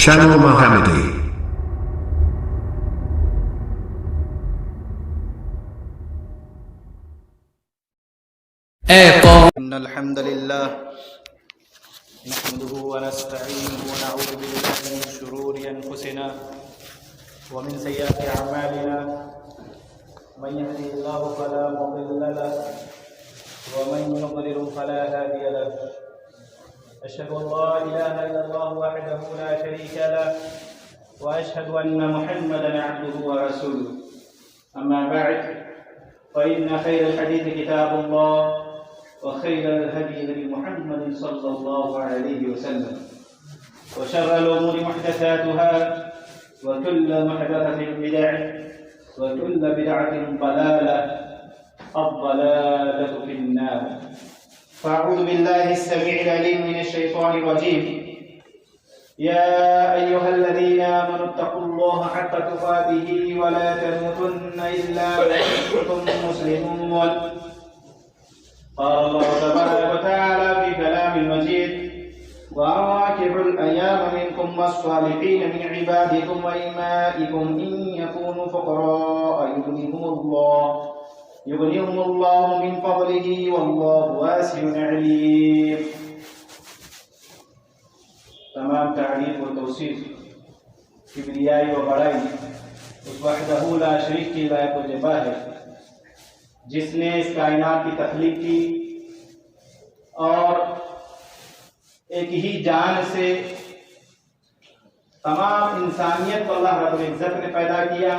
Channel Mohammadi. إن الحمد لله نحمده ونستعينه ونعوذ بالله من شرور أنفسنا ومن سيئات أعمالنا من يهده الله فلا مضل له ومن يضلل فلا هادي له أشهد أن لا إله إلا الله وحده لا شريك له وأشهد أن محمدا عبده ورسوله أما بعد فإن خير الحديث كتاب الله وخير الهدي هدي محمد صلى الله عليه وسلم وشر الأمور محدثاتها وكل محدثة بدعة وكل بدعة ضلالة الضلالة في النار فأعوذ بالله السميع العليم من الشيطان الرجيم يا أيها الذين آمنوا اتقوا الله حق تقاته ولا تموتن إلا وأنتم مسلمون قال الله تبارك وتعالى في كلام المجيد وأنكحوا الأيام منكم والصالحين من عبادكم وإمائكم إن يكونوا فقراء يغنيهم الله من فضله والله واسع عليم. تمام تعریف و توصیف کبریائی و بڑائی اس وحدہ لا شریک کی لائق و جبا ہے جس نے اس کائنات کی تخلیق کی اور ایک ہی جان سے تمام انسانیت کو اللہ رب العزت نے پیدا کیا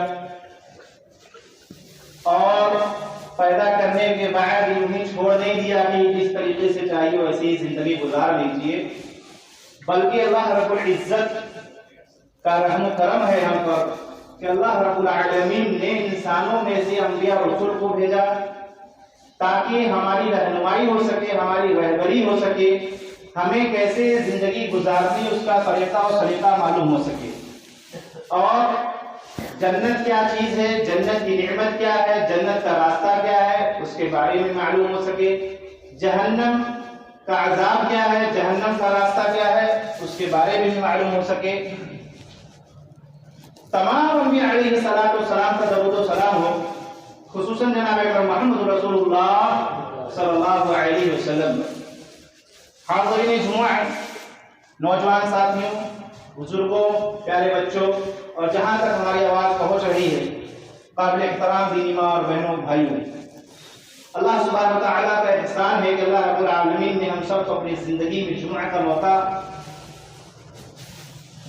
اور پیدا کرنے کے بعد انہیں چھوڑ نہیں دیا کہ جس طریقے سے چاہیے ویسے ہی زندگی گزار لیجیے، بلکہ اللہ رب العزت کا رحم و کرم ہے ہم پر کہ اللہ رب العالمین نے انسانوں میں سے انبیاء اور رسول کو بھیجا تاکہ ہماری رہنمائی ہو سکے، ہماری رہبری ہو سکے، ہمیں کیسے زندگی گزارنی اس کا طریقہ اور سلیقہ معلوم ہو سکے، اور جنت کیا چیز ہے، جنت کی نعمت کیا ہے، جنت کا راستہ کیا ہے اس کے بارے میں معلوم ہو سکے، جہنم کا عذاب کیا ہے، جہنم کا راستہ کیا ہے اس کے بارے میں بھی معلوم ہو سکے۔ تمام انبیاء علیہ السلام کا درود و سلام ہو، خصوصاً جناب محمد رسول اللہ صلی اللہ علیہ وسلم۔ حاضرین جمعہ، نوجوان ساتھیوں، بزرگوں، پیارے بچوں اور جہاں تک ہماری آواز پہنچ رہی ہے، قابل احترام دینی ماں اور بہنوں بھائیوں، اللہ سبحانہ و تعالیٰ کا احسان ہے کہ اللہ رب العالمین نے ہم سب کو اپنی زندگی میں جمعہ کا موقع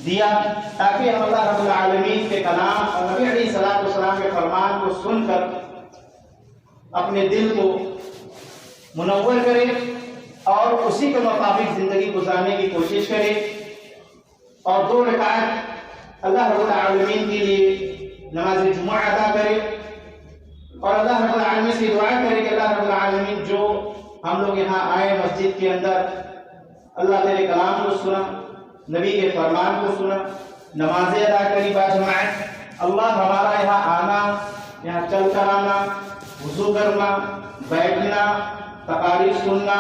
دیا تاکہ ہم اللہ رب العالمین کے کلام اور نبی علیہ السلام کے فرمان کو سن کر اپنے دل کو منور کریں اور اسی کے مطابق زندگی گزارنے کی کوشش کریں، اور 2 رکعت اللہ رب العالمین کے لیے نماز جمعہ ادا کرے اور اللہ رب العالمین سے دعا کرے کہ اللہ رب العالمین جو ہم لوگ یہاں آئے مسجد کے اندر، اللہ تیرے کلام کو سنا، نبی کے فرمان کو سنا، نمازیں ادا کری باجماعت، اللہ ہمارا یہاں آنا، یہاں چل کر آنا، وضو کرنا، بیٹھنا، تقاریر سننا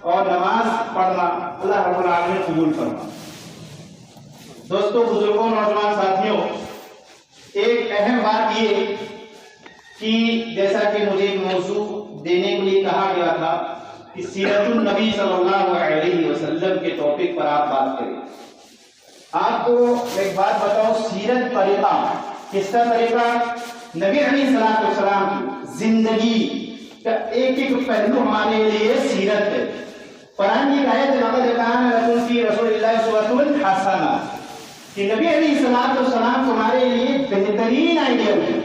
اور نماز پڑھنا اللہ رب العالمین قبول کرنا۔ دوستو، بزرگوں، نوجوان ساتھیوں، ایک اہم بات یہ کہ جیسا کہ مجھے ایک موضوع دینے کے لیے کہا گیا تھا کہ سیرت النبی صلی اللہ علیہ وسلم کے ٹاپک پر آپ بات کریں۔ آپ کو ایک بات بتاؤں، سیرت طریقہ، کس کا طریقہ؟ نبی علیہ السلام کی زندگی کا ایک ایک پہلو ہمارے لیے سیرت ہے۔ قرآن کی آیت لقد کان لکم فی رسول اللہ اسوۃ حسنہ کہ نبی علیہ السلام تمہارے لیے بہترین آئیڈیل ہے۔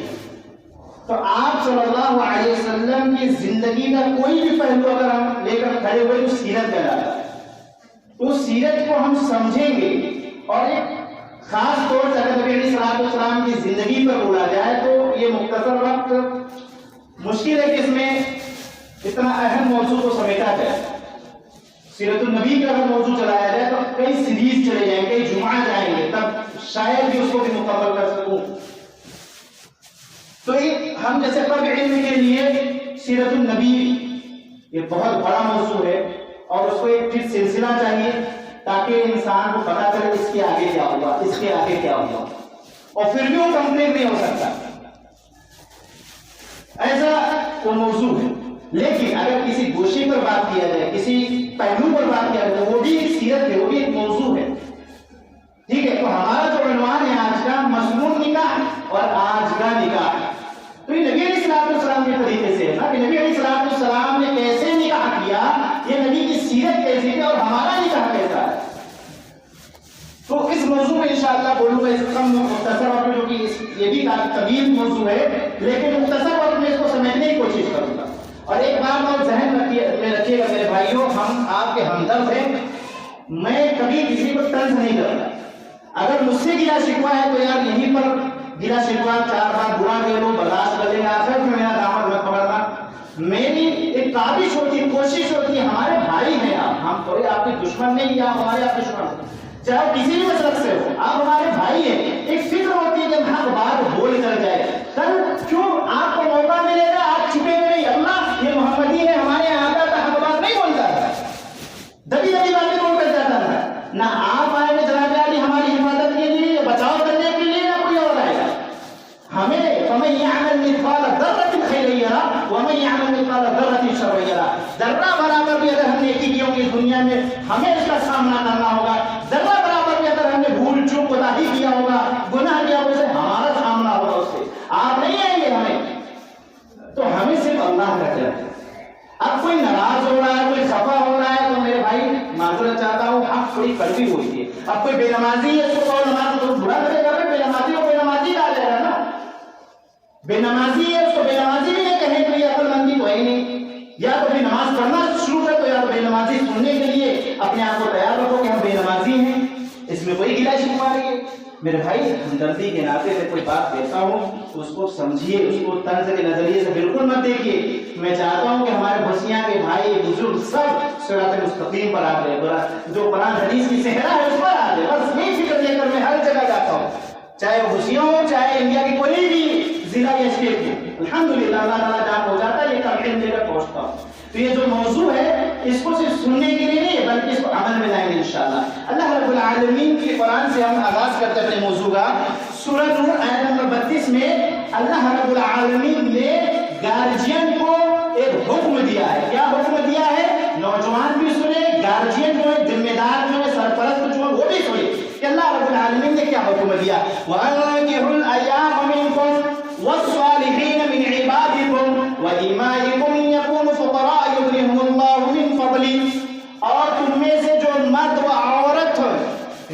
تو آپ صلی اللہ علیہ وسلم کی زندگی کا کوئی بھی پہلو اگر ہم لے کر کھڑے ہوئے تو سیرت کہلاتا ہے، تو سیرت کو ہم سمجھیں گے، اور ایک خاص طور سے اگر نبی علیہ السلام کی زندگی پر بولا جائے تو یہ مختصر وقت مشکل ہے کہ اس میں اتنا اہم موضوع کو سمیٹا جائے۔ سیرت النبی کا اگر موضوع چلایا جائے تو کئی سیریز چلے جائیں گے، کئی جمعہ جائیں گے، تب شاید بھی اس کو بھی مکمل کر سکوں۔ تو ہم جیسے طلب علم کے لیے سیرت النبی یہ بہت بڑا موضوع ہے اور اس کو ایک سلسلہ چاہیے تاکہ انسان کو پتا چلے اس کے آگے کیا ہوا، اس کے آگے کیا ہوا، اور پھر بھی وہ کمپلیٹ نہیں ہو سکتا. ایسا وہ موضوع ہے. لیکن اگر کسی گوشے پر بات کیا جائے، کسی پہلو پر بات کیا جائے، وہ بھی ایک سیرت ہے، وہ بھی ایک موضوع ہے. ٹھیک ہے، تو ہمارا جو عنوان ہے آج کا مسنون نکاح اور آج کا نکاح. تو یہ نبی علیہ السلام کے طریقے سے ہے نا کہ نبی علیہ السلام نے کیسے نکاح کیا، یہ نبی کی سیرت کیسی ہے اور ہمارا نکاح کیسا ہے. تو اس موضوع میں انشاءاللہ بولوں گا، اس کم مختصر وقت میں، جو کہ یہ بھی طویل موضوع ہے، لیکن مختصر وقت میں اس کو سمجھنے کی کوشش کروں گا. اور ایک بات اور ذہن میں رکھیے گا میرے بھائیوں، ہم آپ کے ہمدرد ہیں. میں کبھی کسی کو طنز نہیں کرتا. اگر مجھ سے گلا شکوا ہے تو یار یہیں پر گلا شکوا 4 بار برا کہہ لو، برداشت کر لیں گے، آخر میں میرا داماد مت پکڑنا. میری ایک کاوش ہوتی ہے، کوشش ہوتی ہے، ہمارے بھائی ہیں آپ، ہم تھوڑے آپ کے دشمن نہیں یا ہمارے آپ دشمن ہیں، چاہے کسی بھی مسلک سے ہو، آپ ہمارے بھائی ہیں. ایک فکر ہوتی ہے کہ حق بات بول کر جائے. کل کیوں آپ کو موقع ملے گا آپ چھپے ہوئے نہیں، اللہ یہ محمدی ہے ہمارے یہاں آتا تھا، حق بات نہیں بولتا تھا، دبی دبی باتیں بول کر جاتا تھا. نہ آپ آئے گے جناب علی ہماری حفاظت کے لیے، بچاؤ کرنے کے لیے، نہ کوئی اور آئے گا. ہمیں فمن يعمل مثقال ذرة خيرا يره ومن يعمل مثقال ذرة شرا يره. ذرہ برابر بھی اگر ہم نے نیکی کی ہوگی اس دنیا میں ہمیں اس کا سامنا کرنا ہوگا. ذرہ برابر بھی اگر ہم نے بھول چوک کوتاہی کیا ہوگا، گناہ کیا ہوگا، اسے ہمارا سامنا ہوگا. اس سے آپ نہیں آئیں گے ہمیں. تو ہمیں صرف اللہ کا ڈر ہے. اب کوئی ناراض ہو رہا ہے، کوئی خفا ہو رہا ہے تو میرے بھائی معذرت چاہتا ہوں، حق تھوڑی کڑوی ہوئی ہے. اب کوئی بے نمازی ہے، اس کو نماز تو برا لگے گا، بے نمازی ہو، بے نمازی آ جائے گا نا. بے نمازی ہے، اس کو بے نمازی بھی نہیں کہیں کہ یہ عقل مندی تو ہے نہیں. یا تو بھی نماز پڑھنا شروع کر دو، یا تو بے نمازی سننے کے لیے اپنے آپ کو تیار رکھو کہ ہم بے نمازی ہیں. اس میں کوئی گلا شکوا نہیں ہے. میرے بھائی ہمدردی کے ناطے سے کوئی بات کہتا ہوں تو اس کو سمجھیے، اس کو طنز کے نظریے سے بالکل مت دیکھیے. میں چاہتا ہوں کہ ہمارے بھسیاں کے بھائی بزرگ سب صراط مستقیم پر آ گئے، جو قرآن حدیث کی صحرا ہے اس پر آ گئے. بس یہی فکر لے کر میں ہر جگہ جاتا ہوں، چاہے وہ بھسیاں ہو، چاہے انڈیا کی کوئی بھی ضلع یا اسٹیٹ ہو. الحمدللہ اللہ تعالیٰ جان ہو جاتا ہے، یہ کمپلین دے کر پہنچتا ہوں. تو یہ جو موضوع ہے اس کو صرف سننے کے لیے نہیں بلکہ اس کو عمل میں لائیں گے انشاءاللہ. اللہ رب العالمین کے قرآن سے ہم آغاز کرتے ہیں اپنے موضوع کا. سورۃ نور آیت نمبر 32 میں اللہ رب العالمین نے گارجین کو ایک حکم دیا ہے. کیا حکم دیا ہے؟ نوجوان بھی سنے، گارجین جو ہے، ذمہ دار جو ہے، سرپرست جو ہے، وہ بھی سنے کہ اللہ رب العالمین نے کیا حکم دیا. وَأَنكِحُوا الْأَيَامَ مِنكُمْ والصالحين من عبادكم وإمائكم يكونوا فقراء يغنيهم الله من فضله. اور تم میں سے جو مرد و عورت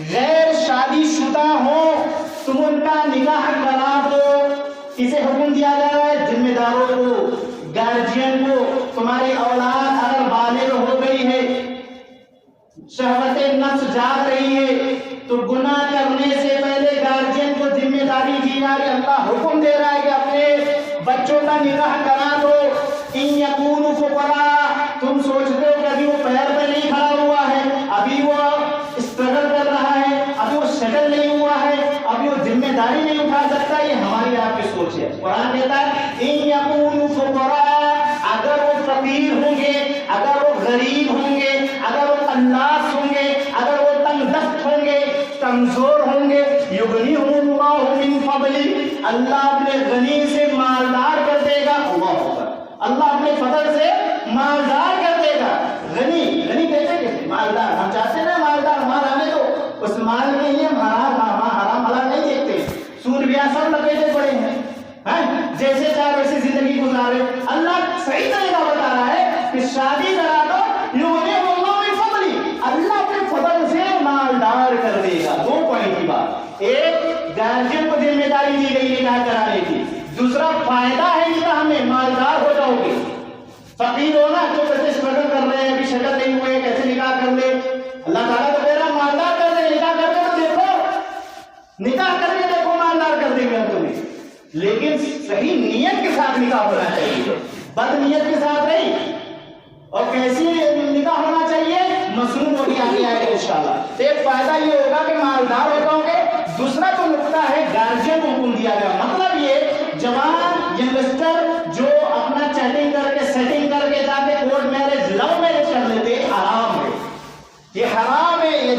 غیر شادی شدہ ہوں تم ان کا نکاح کرا دو. اسے حکم دیا جا رہا ہے ذمہ داروں کو، گارجین کو. تمہاری اولاد اگر بالغ ہو گئی ہے، شہوت نفس جاگ رہی ہے، تو گناہ کرنے سے پہلے گارجین کو ذمہ داری دی جا رہی ہے. اللہ حکم دے رہا ہے کہ اپنے بچوں کا نکاح کرا دو. ان یکونوا فقراء، تم سوچتے ہو کہ ابھی وہ پیر پہ نہیں کھڑا ہوا ہے، ابھی وہ اسٹرگل کر رہا ہے، ابھی وہ سیٹل نہیں ہوا ہے، ابھی وہ ذمہ داری نہیں اٹھا سکتا. یہ ہماری آپ کی سوچ ہے. قرآن کہتا ہے ان یکونوا فقراء، اگر وہ فقیر ہوں گے، اگر وہ غریب ہوں گے، اگر وہ قناص ہوں گے، اگر وہ تنگ دست ہوں گے، کمزور ہوں گے، یغنیہم اللہ من فضلہ، اللہ اپنے غنی سے مالدار کر دے گا. اللہ اپنے فضل سے مالدار کر دے گا. غنی کہتے ہیں مالدار. ہم چاہتے ہیں نا مالدار مال ہمیں تو اس مال میں ہی ہم حرام حلال نہیں دیکھتے. سود بیاہ سب لپیٹے پڑے ہیں، جیسے چاہے ویسے زندگی گزارے. اللہ صحیح طریقہ بتا رہا ہے کہ شادی کرا دو، یغنیہم اللہ من فضلہ، اللہ اپنے فضل سے مالدار کر دے گا. 2 پوائنٹ کی بات. ایک، گارجین کو ذمہ داری دی گئی نکاح کرانے کی. دوسرا، فائدہ ہے نکاح میں، مالدار ہو جاؤ گے. فقیر ہونا جو کیسے اسٹرگل کر رہے ہیں، ابھی شکل نہیں ہوئے، کیسے نکاح کر لے. اللہ تعالیٰ تو کہہ رہا مالدار کر دے. نکاح کر دے تو دیکھو، نکاح کر کے دیکھو مالدار کر دیں گے ہم تمہیں. لیکن صحیح نیت کے ساتھ نکاح ہونا چاہیے، بد نیت کے ساتھ نہیں. اور کیسی نکاح ہونا چاہیے؟ مسنون ہو گیا آگے آئے انشاءاللہ. ایک فائدہ یہ ہوگا کہ مالدار ہو جاؤ گے. دوسرا جو نقطہ ہے گارجین کو حکم دیا گیا. مطلب یہ جوان ینگسٹر جو اپنا چیٹنگ کر کے سیٹنگ کر کے جا کے کورٹ میرج لو میرج کر لیتے، حرام ہے. یہ حرام ہے، یہ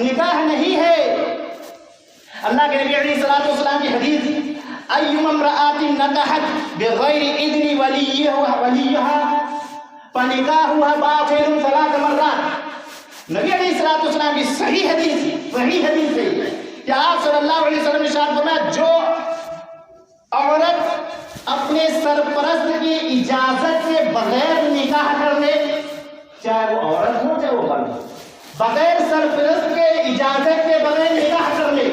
نکاح نہیں ہے۔ اللہ کے نبی علیہ الصلوۃ والسلام کی حدیث ایما امرأۃ نکحت بغیر اذن ولیها فنکاحها باطل ثلاث مرات۔ نبی علیہ الصلوۃ والسلام کی صحیح حدیث ہے کہ آپ صلی اللہ علیہ وسلم نے ارشاد فرمایا جو عورت اپنے سرپرست کی اجازت کے بغیر نکاح کر لے، چاہے وہ عورت ہو چاہے وہ مرد ہو، بغیر سرپرست کے اجازت کے بغیر نکاح کر لے،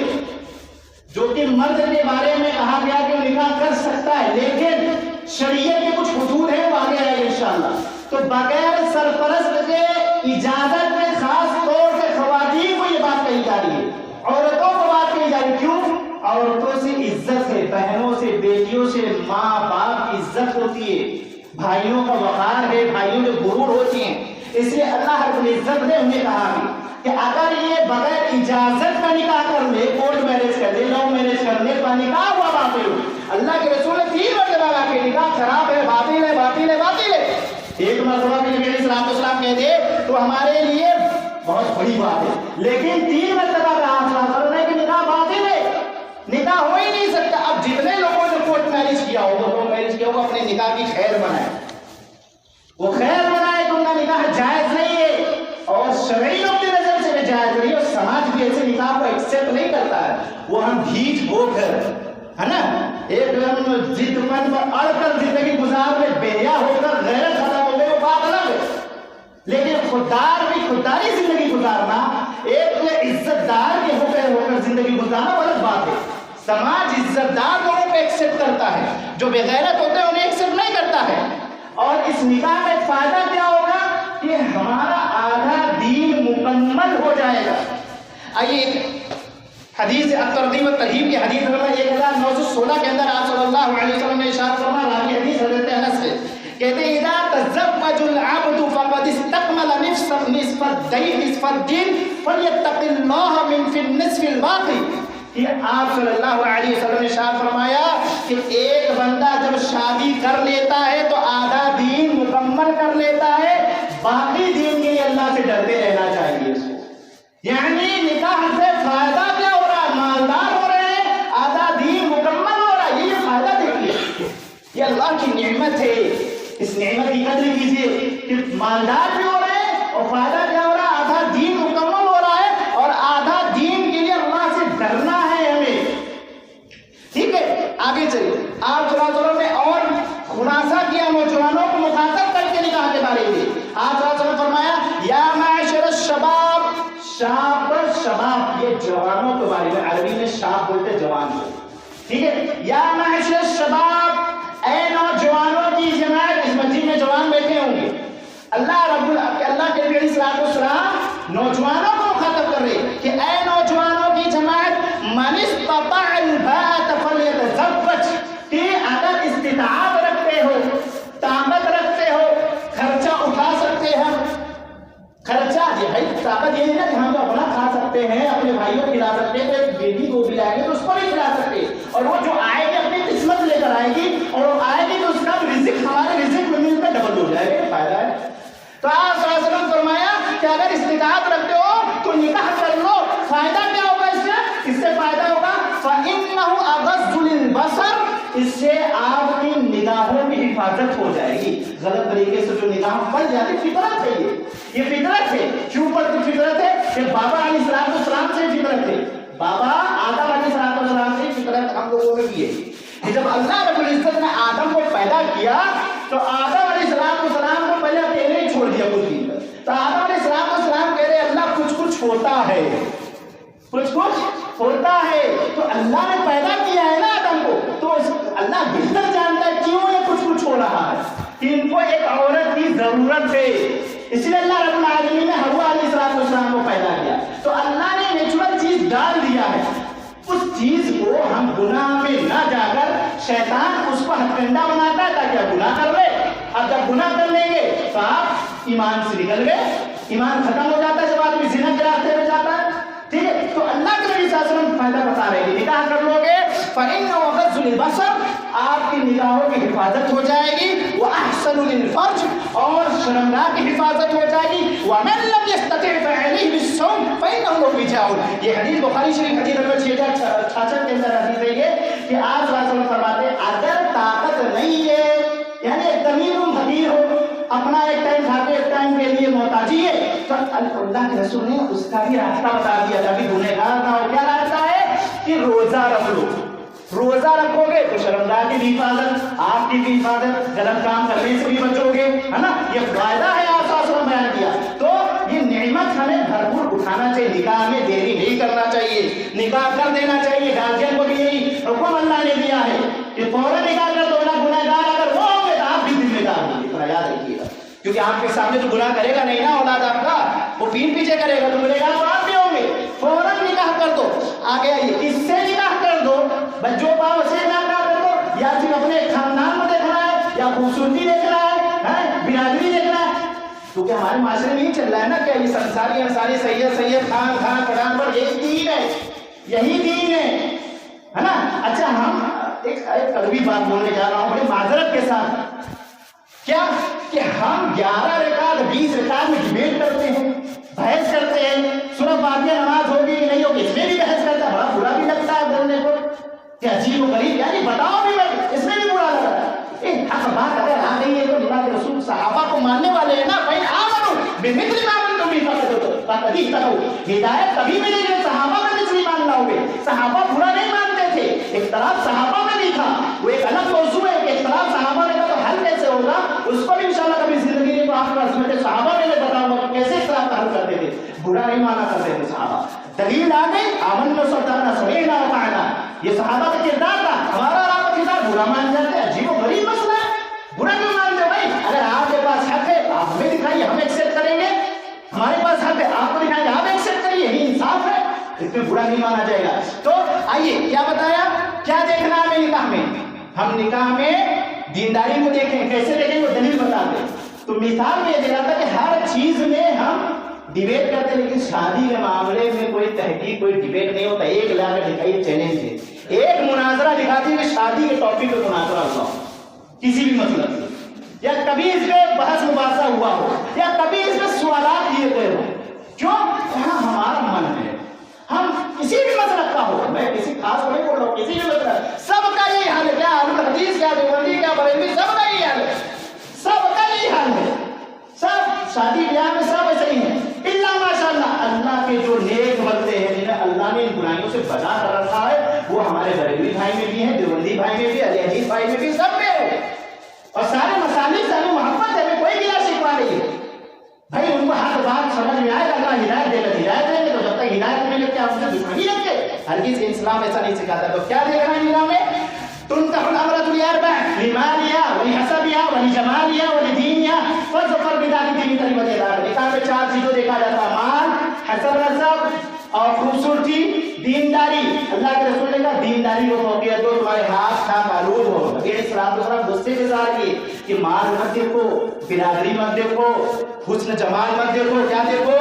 جو کہ مرد کے بارے میں کہا گیا کہ وہ نکاح کر سکتا ہے لیکن شریعت کے کچھ حدود ہیں وہ آگے آئے گا انشاءاللہ۔ تو بغیر سرپرست کے اجازت میں خاص طور سے خواتین کو یہ بات کہی جا رہی ہے، عورتوں کو بات کہی جا رہی ہے۔ کیوں؟ عورتوں سے عزت ہے، بہنوں سے، بیٹیوں سے ماں باپ کی عزت ہوتی ہے، بھائیوں کا وقار ہے، بھائیوں کے غرور ہوتی ہیں، اس لیے اللہ رب العزت نے انہیں کہا کہ اگر یہ بغیر اجازت کا نکاح کر لے، کورٹ میرج کر لے، لو میرج کر لے، تو نکاح ہوا باطل۔ اللہ کے رسول نے 3 مرتبہ کہا کہ نکاح خراب ہے، باطل ہے، باطل ہے، باطل ہے۔ ایک مرتبہ بھی نبی علیہ الصلوۃ والسلام کہتے تو ہمارے لیے بہت بڑی بات ہے، لیکن 3 مرتبہ کہا کہ نکاح باطل ہے، نکاح ہو ہی نہیں سکتا۔ اب جتنے لوگوں نے کورٹ میرج کیا ہوگا، لو میرج کیا ہوگا، اپنے نکاح کی خیر بنائے، وہ خیر بنائے تو ان کا نکاح جائز نہیں ہے اور شرعی لوگ کی نظر سے بھی جائز نہیں، اور سماج بھی ایسے نکاح کو ایکسپٹ نہیں کرتا ہے۔ وہ ہم بھیج ہو کر ہے نا ایک دم ضد مند پر اڑ کر زندگی گزار لے، بےحیا ہو کر غیرت ختم ہو گئی، وہ بات الگ ہے، لیکن خودداری زندگی گزارنا، ایک عزت دار کے ہو کر زندگی گزارنا الگ بات ہے۔ سماج عزت دار لوگوں کو ایکسپٹ کرتا ہے، جو بے غیرت ہوتے ہیں انہیں ایکسپٹ نہیں کرتا ہے۔ اور اس نکاح میں فائدہ کیا ہوگا کہ ہمارا آدھا دین مکمل ہو جائے گا۔ آئیے حدیث الترغیب والترہیب کی حدیث نمبر 1916 کے اندر آپ صلی اللہ علیہ وسلم نے ارشاد فرمایا، راوی حدیث حضرت انس سے کہتے ہیں اذا تزوج العبد فقد استكمل نصف الدين فليتق الله من في النصف الباقي۔ کہ آپ صلی اللہ علیہ وسلم نے ارشاد فرمایا کہ ایک بندہ جب شادی کر لیتا ہے تو آدھا دین مکمل کر لیتا ہے، باقی دین کے لیے اللہ سے ڈرتے رہنا چاہیے اس کو۔ یعنی نکاح سے فائدہ کیا ہو رہا ہے؟ مالدار ہو رہے ہیں، آدھا دین مکمل ہو رہا ہے، یہ فائدہ دیکھیے، یہ اللہ کی نعمت ہے، اس نعمت کی قدر کیجیے کہ مالدار بھی ہو رہے ہیں اور فائدہ کیا ہو رہا ہے؟ آدھا دین مکمل ہو رہا ہے اور آدھا دین کے لیے اللہ سے ڈرنا ہے ہمیں۔ ٹھیک ہے، آگے چلیے۔ آپ صلی اللہ علیہ وسلم نے اور خلاصہ کیا نوجوانوں کو مخاطب کر کے نکاح کے بارے میں۔ آپ صلی اللہ علیہ وسلم نے فرمایا یا معاشر الشباب، شباب یہ جوانوں کے بارے میں، عربی میں شاب بولتے جوان کو، ٹھیک ہے۔ یا معاشر الشباب، اے نوجوانوں کی جماعت، اس مسجد میں جوان بیٹھے ہوں گے، اللہ کے نبی علیہ الصلوۃ والسلام نوجوانوں کو مخاطب کر رہے کہ اے نوجوانوں کی جماعت، من استطاع الباءۃ فلیتزوج، کہ اگر استطاعت رکھتے ہو، طاقت رکھتے ہو، خرچہ اٹھا سکتے ہیں، خرچہ یہ ہے طاقت، یہ ہے نا کہ ہم اپنا کھا سکتے ہیں، اپنے بھائیوں کو کھلا سکتے ہیں، تو بیٹی کو بھی لائیں گے تو اس کو نہیں کھلا سکتے، اور وہ جو آئے گی اپنی قسمت لے کر آئے گی، اور وہ آئے گی تو اس کا رزق ہمارے رزق میں مل کر ڈبل ہو جائے گا، فائدہ ہے۔ تو آپ صلی اللہ علیہ وسلم فرمایا کہ اگر استطاعت رکھتے ہو تو نکاح کر لو، فائدہ کیا ہوگا اس سے فائدہ ہوگا فَإِنَّهُ أَغَضُّ لِلْبَصَرِ، اس سے آپ کی نگاہوں کی حفاظت ہو جائے گی۔ غلط طریقے سے جو نگاہ پڑ جاتی، فطرت ہے، یہ فطرت ہے۔ کیوں پڑتی فطرت ہے؟ کہ بابا علیہ السلام سے فطرت ہے، بابا آدم علیہ السلام سے فطرت ہم لوگوں میں بھی ہے کہ جب اللہ رب العزت نے آدم کو پیدا کیا تو آدم علیہ السلام کو پہلے اکیلے ہی چھوڑ دیا کچھ دن تک۔ تو آدم علیہ السلام کہہ رہے اللہ کچھ ہوتا ہے، کچھ ہوتا ہے، تو اللہ نے پیدا کیا ہے نا آدم کو، تو اللہ بہتر جانتا ہے کیوں یہ کچھ ہو رہا ہے، کہ ان کو ایک عورت کی ضرورت ہے، اس لیے اللہ رب العالمین نے حوا علیہ السلام کو پیدا کیا۔ تو اللہ نے نیچرل چیز ڈال دیا ہے، اس چیز کو ہم گناہ میں نہ جا کر شیطان اس کو ہتھ کنڈا بناتا ہے تاکہ آپ گناہ کر لیں۔ اب جب گناہ کر لیں گے تو آپ ایمان سے نکل گئے، ایمان ختم ہو جاتا ہے جب آدمی زنا کے راستے میں جاتا ہے، ٹھیک ہے۔ تو اللہ کے نبی صلی اللہ علیہ وسلم فائدہ بتا رہے ہیں، نکاح کر لو گے فَإِنَّهُ أَغَضُّ لِلْبَصَرِ، آپ کی نگاہوں کی حفاظت ہو جائے گی، وَأَحْسَنُ لِلْفَرْجِ اور شرمگاہ کی حفاظت ہو جائے گی، وَمَنْ لَمْ يَسْتَطِعْ فَعَلَيْهِ بِالصَّوْمِ فَإِنَّهُ لَهُ وِجَاءٌ۔ یہ حدیث بخاری شریف حدیث نمبر 6066 کے اندر حدیث ہے یہ کہ آپ صلی اللہ علیہ وسلم فرماتے ہیں اگر طاقت نہیں ہے، یعنی ایک امیر فقیر ہو، اپنا ایک ٹائم کھا کے ایک ٹائم کے لیے محتاجی ہے، تو اللہ کے رسول نے اس کا بھی راستہ بتا دیا تاکہ گنہگار نہ ہو۔ کیا راستہ ہے کہ روزہ رکھ لو، روزہ رکھو گے تو شرمگاہ کی بھی حفاظت، آپ کی بھی حفاظت، غلط کام کرنے سے بھی بچو گے، ہے نا، یہ فائدہ ہے آپ صلی بیان کیا۔ تو یہ نعمت ہمیں بھرپور اٹھانا چاہیے، نکاح میں دیری نہیں کرنا چاہیے، نکاح کر دینا چاہیے۔ گارجین کو بھی یہی حکم اللہ نے دیا ہے کہ فوراً نکاح کر دو، نہ گنہگار اگر وہ ہوں گے تو آپ بھی ذمہ دار ہوں گے، اتنا یاد رکھیے گا، کیونکہ آپ کے سامنے تو گناہ کرے گا نہیں نا اولاد آپ کا، وہ پیٹ پیچھے کرے گا تو گنہگار تو آپ بھی ہوں گے۔ فوراً نکاح کر دو، آگے آئیے، کس سے نکاح کر دو؟ بچوں پاؤ سے نکاح کر دو، یا پھر اپنے خاندان کو دیکھنا ہے، یا خوبصورتی دیکھنا ہے، برادری دیکھنا ہے، کیونکہ ہمارے معاشرے میں نہیں چل رہا ہے نا کیا یہ سنساری انصاری سید خان پٹھان پر یہی دین ہے، یہی دین ہے نا۔ اچھا ہم ایک کڑوی بات بولنے جا رہا ہوں بڑی معذرت کے ساتھ، کیا کہ ہم 11 رکعت 20 رکعت میں ڈیبیٹ کرتے ہیں، بحث کرتے ہیں، سورہ فاتحہ نماز ہوگی کہ نہیں ہوگی اس میں بھی بحث کرتا ہے، بڑا برا بھی لگتا ہے بولنے کو کہ عجیب و غریب، یعنی بتاؤ بھی میں اس میں بھی برا لگ رہا ہے۔ حق بات اگر آ گئی ہے تو اللہ کے رسول صحابہ کو ماننے والے ہیں نا، بھائی آمنو بمثل ما آمنتم به فقد اهتدوا، ہدایت تبھی ملے گی صحابہ میں مثلی مان لاؤ گے۔ صحابہ برا نہیں مانتے تھے، اختلاف صحابہ میں نہیں تھا، وہ ایک الگ موضوع ہے کہ اختلاف صحابہ میں تو حل کیسے ہوگا، اس کو بھی انشاءاللہ کبھی زندگی میں آپ کو عظمت صحابہ میں بتاؤں گا کیسے اختلاف کا حل کرتے تھے، برا نہیں مانا کرتے تھے صحابہ۔ دلیل آ گئی آمنا وصدقنا سمعنا وأطعنا، یہ صحابہ کا کردار تھا۔ ہمارا اور آپ کا کردار برا مان جاتے ہیں، عجیب و غریب مسئلہ ہے، برا کیوں مانتے ہو بھائی؟ اگر آپ کے پاس حق ہے آپ ہمیں دکھائیے، ہم ایکسپٹ کریں گے، ہمارے پاس حق ہے آپ کو دکھائیں گے، آپ ایکسپٹ کریے، یہی انصاف ہے، اس میں برا نہیں مانا جائے گا۔ تو آئیے کیا بتایا، کیا دیکھنا ہے ہمیں نکاح میں؟ ہم نکاح میں دینداری کو دیکھیں، کیسے دیکھیں وہ دلیل بتا دیں۔ تو مثال میں یہ دے رہا تھا کہ ہر چیز میں ہم ڈیبیٹ کرتے، لیکن شادی کے معاملے میں کوئی تحقیق کوئی ڈیبیٹ نہیں ہوتا۔ ایک لا کر دکھائیے، چیلنج ہے، ایک مناظرہ دکھا دیے کہ شادی کے ٹاپک پہ مناظرہ ہوا ہو کسی بھی مسئلہ سے، یا کبھی اس پہ بحث مباحثہ ہوا ہو، یا کبھی اس پہ سوالات کیے گئے ہو، کیوں؟ یہاں ہمارا من ہے، ہم کسی بھی مسئلہ کا ہو، میں کسی خاص کو نہیں بول رہا ہوں، کسی بھی مسئلہ سب کا یہی حال ہے، کیا اہل حدیث کیا دیوبندی کیا بریلوی، سب کا یہی حال ہے، سب کا یہی حال ہے، سب شادی بیاہ میں سب ایسے ہی ہیں، الا ماشاءاللہ اللہ کے جو نیک بندے ہیں جنہیں اللہ نے ان برائیوں سے بچا کر رکھا ہے، وہ ہمارے بریلوی بھائی میں بھی ہیں، دیوبندی بھائی میں بھی، اہل حدیث بھائی میں بھی، سب میں ہے، اور سارے مسالک سے ہمیں محبت ہے، ہمیں کوئی گلا شکوا نہیں ہے بھائی، ان کو ہر بات سمجھ میں آئے گا، اللہ ہدایت دے گا، ہدایت دیں گے تو جب تک ہدایت ملے کیا ہم سے دشمنی رکھتے؟ ہرگز اسلام ایسا نہیں سکھاتا۔ تو کیا دیکھ رہا ہے نکاح میں؟ تنكح الأمرأة لأربع، لمالها ولحسبها ولجمالها ولدينها فاظفر بذات الدين تربت يداك۔ نکاح میں 4 چیزوں دیکھا جاتا ہے، مال، حسب نسب اور خوبصورتی، دینداری۔ اللہ کے رسول نے کہا دینداری کو فوقیت دو، تمہارے ہاتھ ناک آلود ہو۔ نبی علیہ الصلوۃ والسلام غصے کے اظہار کیے کہ مال مت دیکھو، برادری مت دیکھو، حسن جمال مت دیکھو، کیا دیکھو؟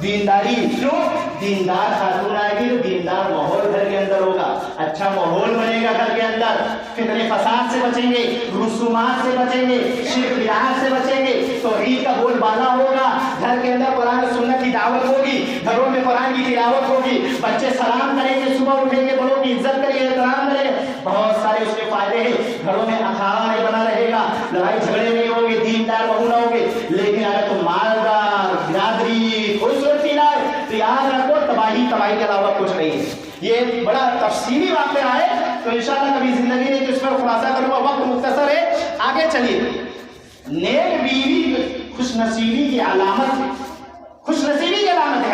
دینداری۔ کیوں؟ دیندار خاتون آئے گی تو دیندار ماحول گھر کے اندر ہوگا، اچھا ماحول بنے گا گھر کے اندر، فتنے فساد سے بچیں گے، رسومات سے بچیں گے، شرک بدعات سے بچیں گے، توحید کا بول بالا ہوگا، گھر کے اندر قرآن و سنت کی دعوت ہوگی، گھروں میں قرآن کی تلاوت ہوگی، بچے سلام کریں گے، صبح اٹھیں گے، بڑوں کی عزت کریں گے، احترام کریں گے، بہت سارے اس کے فائدے ہیں۔ گھروں میں اکھاڑا نہیں بنا رہے گا، لڑائی جھگڑے نہیں ہوگے، دیندار بہو نہ ہوگے۔ لیکن اگر تم مالدار، برادری، خوبصورتی لائے تو یاد رکھو تباہی کے علاوہ کچھ نہیں ہے۔ یہ بڑا تفصیلی واقعہ ہے، تو انشاءاللہ کبھی زندگی میں اس پر خلاصہ کروں گا، وقت مختصر ہے، آگے چلیے۔ نیک بیوی خوش نصیبی کی علامت ہے، خوش نصیبی کی علامت ہے۔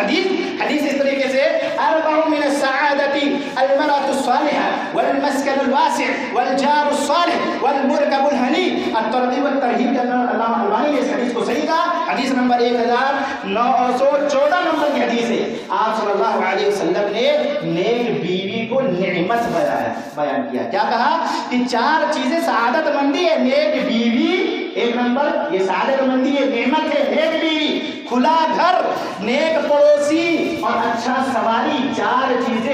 حدیث اس طریقے سے اربع من السعادة المرأة الصالحة والمسكن الواسع والجار الصالح والمركب الهني۔ الترغیب والترہیب کے اندر علامہ البانی نے اس حدیث کو صحیح کہا، حدیث نمبر 1914 نمبر کی حدیث ہے۔ آپ صلی اللہ علیہ وسلم نے نیک بیوی کو نعمت بیان کیا، کیا کہا کہ 4 چیزیں سعادت مندی ہے، نیک بیوی ایک نمبر، یہ سعادت مندی ہے، نعمت ہے نیک بیوی، کھلا گھر، نیک پڑوسی اور اچھا سواری، 4 چیزیں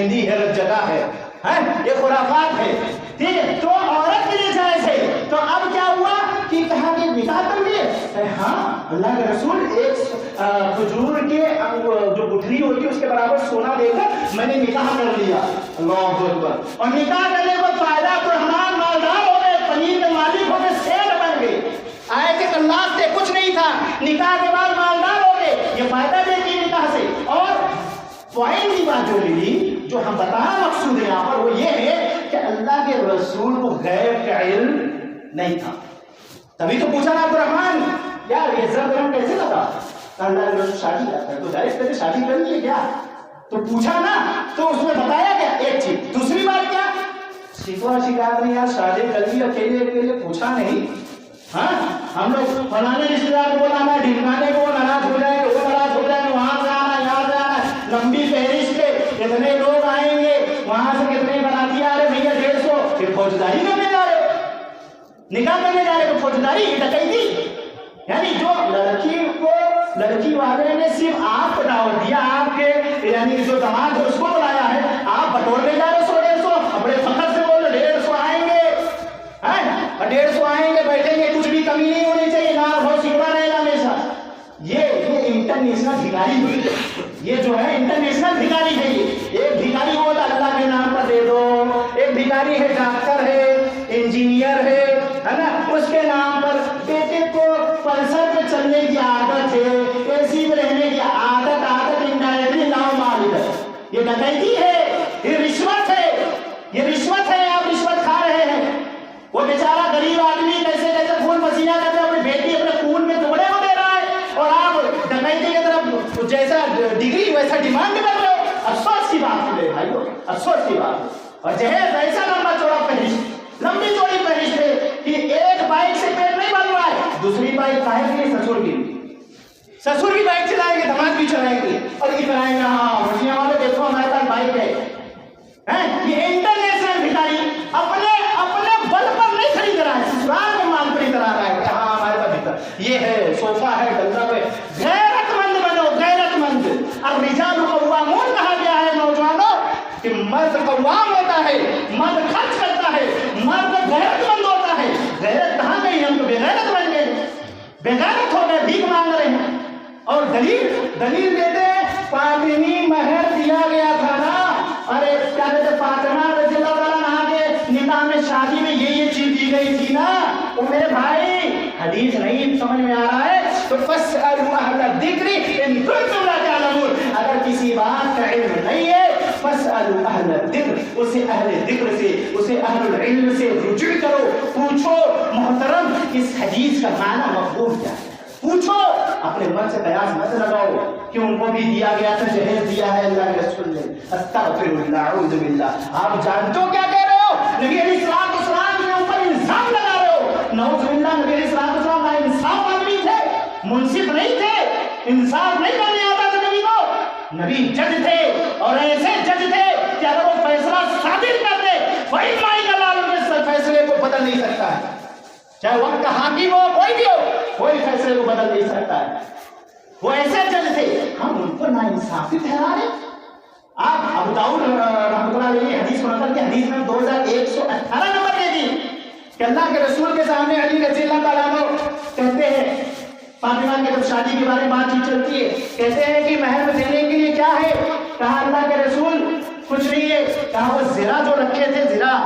مہندی ہے جگہ ہے، یہ خرافات ہے، ٹھیک ہے؟ تو عورت کے لیے جائز ہے۔ تو اب کیا ہوا کہ کہا کہ نکاح کر لیے؟ ہاں، اللہ کے رسول ایک کھجور کے جو گٹھلی ہوتی ہے اس کے برابر سونا دے کر میں نے نکاح کر لیا۔ اللہ اکبر۔ اور نکاح کرنے کو فائدہ رحمان مالدار ہو گئے، پنیر کے مالک ہو گئے، سیٹ بن گئے۔ آئے کہ اللہ سے کچھ نہیں تھا، نکاح کے بعد مالدار ہو گئے، یہ فائدہ دیتی ہے نکاح سے۔ اور پوائنٹ کی بات جو ہم بتانا مقصود ہے یہاں پر وہ یہ ہے کہ اللہ کے رسول کو غیب کا علم نہیں تھا، تبھی تو پوچھا نا عبد الرحمن یار یہ زر درم کیسے لگا؟ اللہ کے رسول شادی کرتا ہے تو ظاہر سے شادی کرنی ہے کیا؟ تو پوچھا نا، تو اس میں بتایا گیا ایک چیز۔ دوسری بات کیا؟ شکوہ شکایت نہیں، یار شادی کر لی اکیلے اکیلے، پوچھا نہیں۔ ہاں ہم لوگ فلانے رشتے دار کو لانا، ڈھمکانے کو ناراض ہو جائے، وہ ناراض ہو جائے، وہاں سے آنا یہاں سے آنا، لمبی فہرست ہے، کتنے لوگ آئیں گے، وہاں سے کتنے بناتی آ رہے بھیا 150، پھر فوجداری کرنے جا رہے، نکاح کرنے جا رہے تو فوجداری ڈکیتی۔ یعنی جو لڑکی کو لڑکی والے نے صرف آپ کو دعوت دیا، آپ کے یعنی جو داماد ہے اس کو بلایا ہے، آپ بٹورنے جا رہے 100-150، بڑے فخر سے بول رہے 150 آئیں گے، 150 آئیں گے، بیٹھیں گے، کچھ بھی کمی نہیں ہونی چاہیے، نہ بہت سکڑا رہے گا ہمیشہ۔ یہ انٹرنیشنل بھکاری ہے، یہ جو ہے انٹرنیشنل بھکاری ہے۔ یہ ایک بھکاری وہ اللہ کے نام پر دے دو، ایک بھکاری ہے ڈاکٹر ہے، انجینئر ہے نا، اس کے نام پر بیٹے کو پلسر پہ چلنے کی عادت ہے، اے سی میں رہنے کی عادت انڈائریکٹلی لاؤ مال ہے، یہ ڈکیتی ہے، یہ رشوت ہے، یہ رشوت ہے، آپ رشوت کھا رہے ہیں۔ وہ بیچارہ غریب آدمی کیسے کیسے خون پسینہ کر کے اپنی بیٹی اپنے خون میں ٹکڑے کو دے رہا ہے، اور آپ ڈکیتی کی طرف جیسا ڈگری ویسا ڈیمانڈ کر رہے ہو۔ افسوس کی بات ہے بھائیو، افسوس کی بات ہے۔ اور جہیز ایسا لمبا چوڑا فہرست، لمبی چوڑی فہرست ہے کہ ایک بائک سے پیٹ نہیں بن رہا ہے، دوسری بائک کاہے کے لیے؟ سسر کی، سسر کی بائک چلائیں گے، دماد بھی چلائیں گے، اور یہ کرائیں گے ہاں بڑھیا والے دیکھو ہمارے پاس بائک ہے۔ یہ انٹرنیشنل بھکاری اپنے بل پر نہیں خرید رہا ہے، سسرال میں مال خرید رہا ہے کہ ہاں ہمارے پاس بھکار یہ ہے، صوفہ ہے، ڈلہ ہے۔ غیرت مند بنو، غیرت مند۔ الرجال قوامون کہا گیا ہے نوجوانوں کہ مرد قوام ہوتا ہے، مرد خرچ کرتا ہے، مرد غیرت مند ہوتا ہے۔ غیرت کہاں گئی؟ ہم تو بے غیرت بن گئے، بے غیرت ہو گئے، بھیک مانگ رہے ہیں۔ اور دلیل دیتے فاطمی مہر دیا گیا تھا نا، ارے کیا کہتے فاطمہ رضی اللہ تعالیٰ عنہا کے نکاح میں شادی میں یہ چیز دی گئی تھی نا۔ وہ میرے بھائی حدیث نہیں سمجھ میں آ رہا ہے تو فاسألوا اہل الذکر ان کنتم لا تعلمون، اگر کسی بات کا علم نہیں ہے فاسألوا اہل الذکر، اسے اہل ذکر سے، اسے اہل العلم سے رجوع کرو، پوچھو محترم اس حدیث کا معنی مفہوم کیا ہے، پوچھو، اپنے من سے قیاس مت لگاؤ کہ ان کو بھی دیا گیا تھا، جہیز دیا ہے اللہ کے رسول نے۔ استغفر اللہ، اعوذ باللہ۔ آپ جانتے ہو کیا کہہ رہے ہو؟ نبی علیہ السلام کے اوپر الزام لگا رہے ہو۔ نعوذ باللہ، نبی علیہ السلام انصاف آدمی تھے، منصف نہیں تھے، انصاف نہیں کرنے آتا تھا نبی کو۔ نبی جج تھے، اور ایسے جج تھے کہ اگر وہ فیصلہ صادر کر دے فإِنَّ اللَّهَ اس فیصلے کو بدل نہیں سکتا ہے، چاہے وقت کا حاکم ہو کوئی بھی ہو، کوئی فیصلے کو بدل نہیں سکتا ہے۔ وہ ایسے جج تھے، ہم ان کو ناانصافی ٹھہرا رہے۔ آپ ابو داؤد رحمۃ اللہ علیہ حدیث کو نقل کی، حدیث میں 2118 نمبر دے دی کہ اللہ کے رسول کے سامنے علی رضی اللہ تعالیٰ عنہ کہتے ہیں، فاطمہ کی جب شادی کے بارے میں بات چیت چلتی ہے، کہتے ہیں کہ مہر میں دینے کے لیے کیا ہے؟ کہا اللہ کے رسول کچھ نہیں ہے، کہا وہ زرا جو رکھے تھے، زرا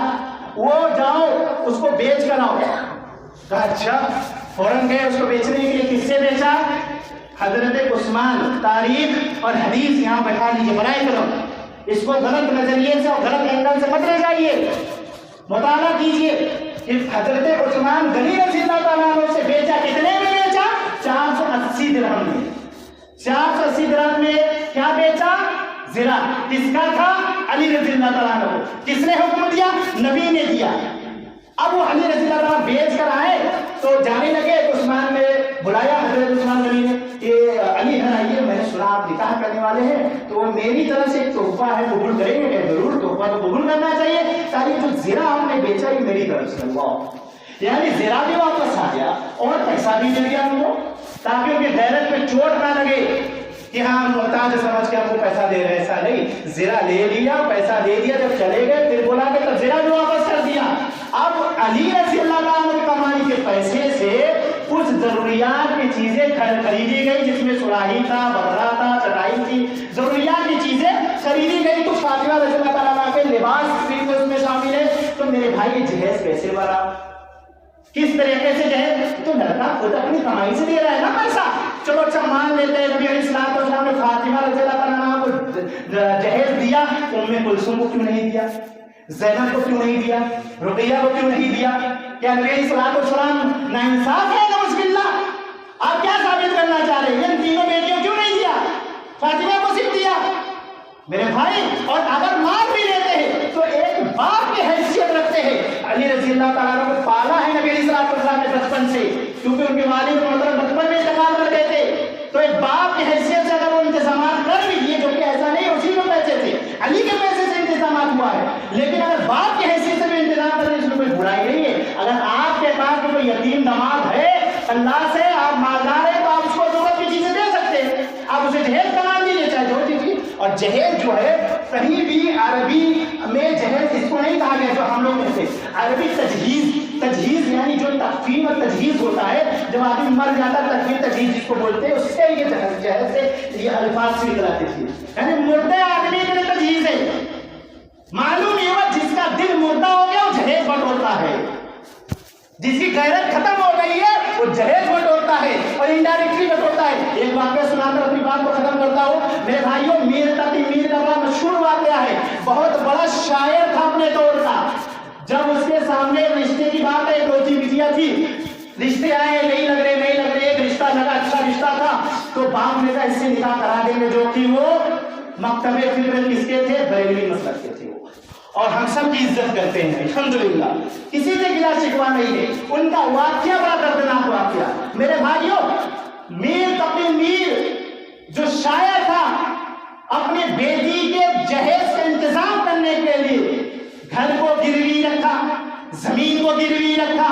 وہ جاؤ اس کو بیچ کر آؤ۔ کہا اچھا، فوراً گئے اس کو بیچنے کے لیے۔ کس سے بیچا؟ حضرت عثمان۔ تاریخ اور حدیث یہاں بیٹھا لیجیے برائے کرم، اس کو غلط نظریے سے اور غلط اینگل سے مت لے جائیے، مطالعہ کیجیے کہ حضرت عثمان غنی رضی اللہ تعالیٰ عنہ سے بیچا، کتنے میں بیچا؟ 480 درہم میں۔ 480 درہم میں کیا بیچا؟ زرا۔ کس کا تھا؟ علی رضی اللہ تعالیٰ عنہ۔ کس نے حکم دیا؟ نبی نے دیا۔ اب وہ علی رضی اللہ عنہ بیچ کر آئے تو جانے لگے، عثمان نے بلایا حضرت عثمان غنی نے کہ علی ہے آئیے، میں نے سنا آپ نکاح کرنے والے ہیں، تو وہ میری طرف سے ایک تحفہ ہے، قبول کریں گے؟ کہ ضرور، تحفہ تو قبول کرنا چاہیے، تاکہ جو زرا آپ نے بیچا یہ میری طرف سے، اللہ، یعنی زرا بھی واپس آ گیا اور پیسہ بھی دے دیا ان کو، تاکہ ان کی غیرت پہ چوٹ نہ لگے کہ ہاں محتاج سمجھ کے ہم کو پیسہ دے رہے، ایسا نہیں، زرا لے لیا، پیسہ دے دیا، جب چلے گئے پھر بولا کہ تب زرا جو واپس کر دیا۔ اب علی رضی اللہ تعالیٰ عنہ کمائی کے پیسے سے کچھ ضروریات کی چیزیں خریدی گئی، جس میں سراہی تھا، بکرا تھا، چٹائی تھی، ضروریات کی چیزیں خریدی گئی۔ کچھ فاطمہ رضی اللہ تعالیٰ عنہ کے لباس بھی اس میں شامل ہے۔ تو میرے بھائی یہ جہیز کیسے بنا، کس طریقے سے جہیز؟ تو لڑکا خود اپنی کمائی سے دے رہا ہے نا پیسہ۔ چلو اچھا مان لیتے ہیں نبی علیہ الصلوۃ والسلام نے فاطمہ رضی اللہ تعالیٰ عنہ کو جہیز دیا، ام کلثوم کو کیوں نہیں دیا، زینب کو کیوں نہیں دیا، رقیہ کو کیوں نہیں دیا؟ کیا نبی علیہ الصلوۃ والسلام ناانصاف ہے؟ نعوذ باللہ! آپ کیا ثابت کرنا چاہ رہے ہیں؟ ان تینوں بیٹیوں کیوں نہیں دیا، فاطمہ کو صرف دیا؟ میرے بھائی، اور اگر مان بھی لیتے ہیں تو ایک باپ کی حیثیت رکھتے ہیں۔ علی رضی اللہ تعالیٰ عنہ کو پالا ہے نبی علیہ الصلوۃ والسلام نے بچپن سے، کیونکہ ان کے والد محترم بچپن میں انتقال کر گئے تھے، تو ایک باپ کی حیثیت سے اگر وہ انتظامات کر بھی دیے، جو کہ ایسا نہیں، اسی میں پیسے تھے، علی کے پیسے سے انتظامات ہوا ہے، لیکن اگر باپ کی حیثیت سے بھی انتظام کریں اس میں کوئی برائی نہیں ہے۔ اگر آپ کے پاس کوئی یتیم داماد ہے، اللہ سے آپ مالدار ہیں، تو آپ اس کو ضرورت کی چیزیں دے سکتے ہیں، آپ اسے جہیز بنا دیجیے، چاہے جو چیز۔ اور جہیز جو ہے کہیں بھی عربی میں جہیز اس کو نہیں کہا گیا جو ہم لوگ کہتے ہیں، عربی تجہیز یعنی جو تکفین اور تجہیز ہوتا ہے، جب آدمی مر جاتا ہے تکفین تجہیز جس کو بولتے ہیں، اس سے یہ جہیز سے یہ الفاظ سے نکلاتے تھے، یعنی مردے آدمی کے لیے تجہیز ہے۔ معلوم یہ ہوا جس کا دل مردہ ہو گیا وہ جہیز بٹورتا ہے، جس کی غیرت ختم ہو گئی ہے وہ جہیز بٹورتا ہے اور انڈائریکٹلی بٹورتا ہے۔ ایک واقعہ سنا کر اپنی بات کو ختم کرتا ہوں میرے بھائیوں۔ میر تقی میر کا بڑا مشہور واقعہ ہے، بہت بڑا شاعر تھا اپنے دور کا۔ جب اس کے سامنے رشتے کی بات ہے، روٹی بٹیا تھی، رشتے آئے، نہیں لگ رہے، ایک رشتہ لگا، اچھا رشتہ تھا، تو باپ نے کہا اس سے نکاح کرا دیں گے، جو کہ وہ مکتب فکر کس کے تھے؟ بریلوی مسلک کے تھے، اور ہم سب کی عزت کرتے ہیں الحمدللہ، کسی سے گلا شکوا نہیں ہے۔ ان کا واقعہ بڑا دردناک واقعہ میرے بھائیوں۔ میر تقی میر جو شاعر تھا، اپنی بیٹی کے جہیز کا انتظام کرنے کے لیے گھر کو گروی رکھا، زمین کو گروی رکھا،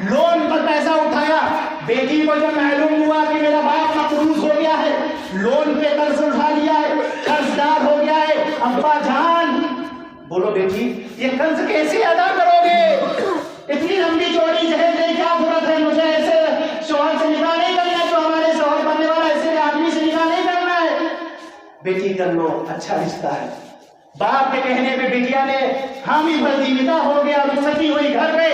لون پر پیسہ اٹھایا۔ بیٹی کو جب معلوم ہوا کہ میرا باپ مقروض ہو گیا ہے، لون پہ قرض اٹھا لیا ہے، قرض دار ہو گیا ہے، ابا جان بولو بیٹی یہ قرض کیسے ادا کرو گے؟ اتنی لمبی چوڑی جہیز نہیں، کیا ضرورت ہے؟ مجھے ایسے شوہر سے نکاح نہیں کرنا، جو ہمارے شوہر بننے والا ایسے آدمی سے نکاح نہیں کرنا ہے۔ بیٹی کر لو، اچھا رشتہ ہے۔ باپ کے کہنے پہ بیٹیا نے حامی بھر دی، نکاح ہو گیا، رخصتی ہوئی گھر پہ،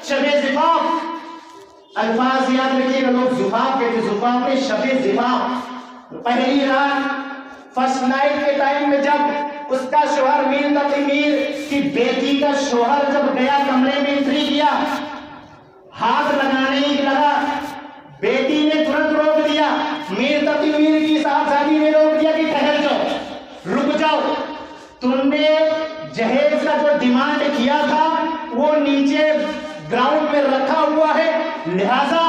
شب زفاف، الفاظ یاد رکھیے گا، لوگ زفاف کہتے، زفاف میں شب زفاف، پہلی رات، فرسٹ نائٹ کے ٹائم میں جب اس کا شوہر میر تقی میر کی بیٹی کا شوہر جب گیا کمرے میں انٹری کیا، ہاتھ لگانے ہی لگا، بیٹی نے ترنت روک دیا، میر تقی میر کی صاحبزادی نے روک دیا کہ ٹھہر جاؤ، رک جاؤ، تم نے جہیز کا جو ڈیمانڈ کیا تھا وہ نیچے گراؤنڈ میں رکھا ہوا ہے، لہذا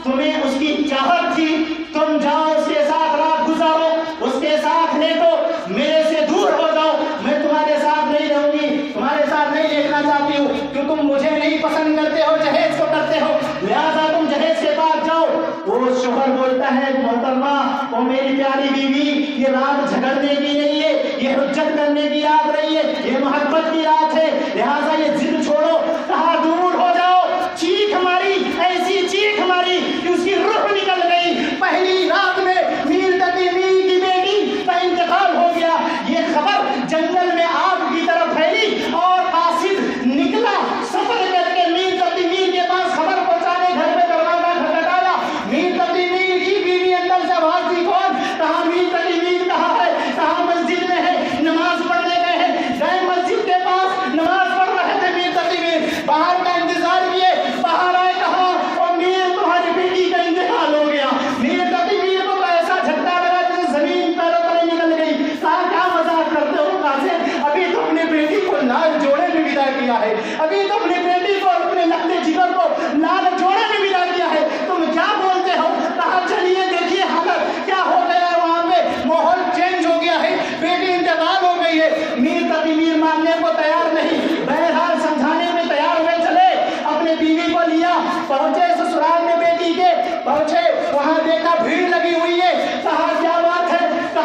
تمہیں اس کی چاہت تھی، تم جاؤ اس کے ساتھ رات گزارو، اس کے ساتھ لیٹو، میرے سے دور ہو جاؤ، میں تمہارے ساتھ نہیں رہوں گی، تمہارے ساتھ نہیں لیٹنا چاہتی ہوں، کہ تم مجھے نہیں پسند کرتے ہو، جہیز کو کرتے ہو، لہذا تم جہیز کے پاس جاؤ۔ وہ شوہر بولتا ہے محترمہ، او میری پیاری بیوی، یہ رات جھگڑنے کی نہیں ہے، یہ حجت کرنے کی رات نہیں ہے، یہ محبت کی رات ہے، لہذا یہ ضد چھوڑو، کہاں دور ہو جاؤ۔ چیخ ماری، ایسی چیخ ماری کہ اس کی روح نکل گئی۔ پہلی رات میں میر تقی میر کی بیٹی کا انتقال ہو گیا۔ یہ خبر جنگل میں آگ کی طرف پھیلی اور قاصد نکلا سفر کر کے میر تقی میر کے پاس خبر پہنچانے، گھر پہ دروازہ کھٹکھٹایا، میر تقی میر کی بیوی اندر سے آواز دی، کون؟ کہاں میر تقی میر کہاں ہے؟ کہاں؟ مسجد میں ہے، نماز پڑھنے گئے ہیں، گئے مسجد کے پاس، نماز پڑھ رہے تھے میر تقی میر، باہر کا انتظار کیے، باہر آئے، کہا اور میر تمہاری بیٹی کا انتقال ہو گیا۔ میر تقی میر کو ایسا جھٹکا لگا جیسے زمین پیروں تلے نکل گئی۔ کہا کیا مذاق کرتے ہو قاصد، ابھی تو اپنی بیٹی کو لال جوڑے میں ودا کیا ہے، ابھی تو اپنی بیٹی کو، اپنے لختے جگر کو لال جوڑے میں ودا کیا ہے، تم کیا بولتے ہو؟ کہا چلیے دیکھیے حالت کیا ہو گیا ہے، وہاں پہ ماحول چینج ہو گیا ہے، بیٹی انتقال ہو گئی ہے۔ میر تقی میر ماننے کو تیار نہیں، بہرحال سمجھانے میں تیار ہوئے چلے، اپنے بیوی کو لیا، پہنچے سسرال میں بیٹی کے، پہنچے وہاں دیکھا بھیڑ لگی ہوئی ہے، کہا کیا بات ہے؟ کہا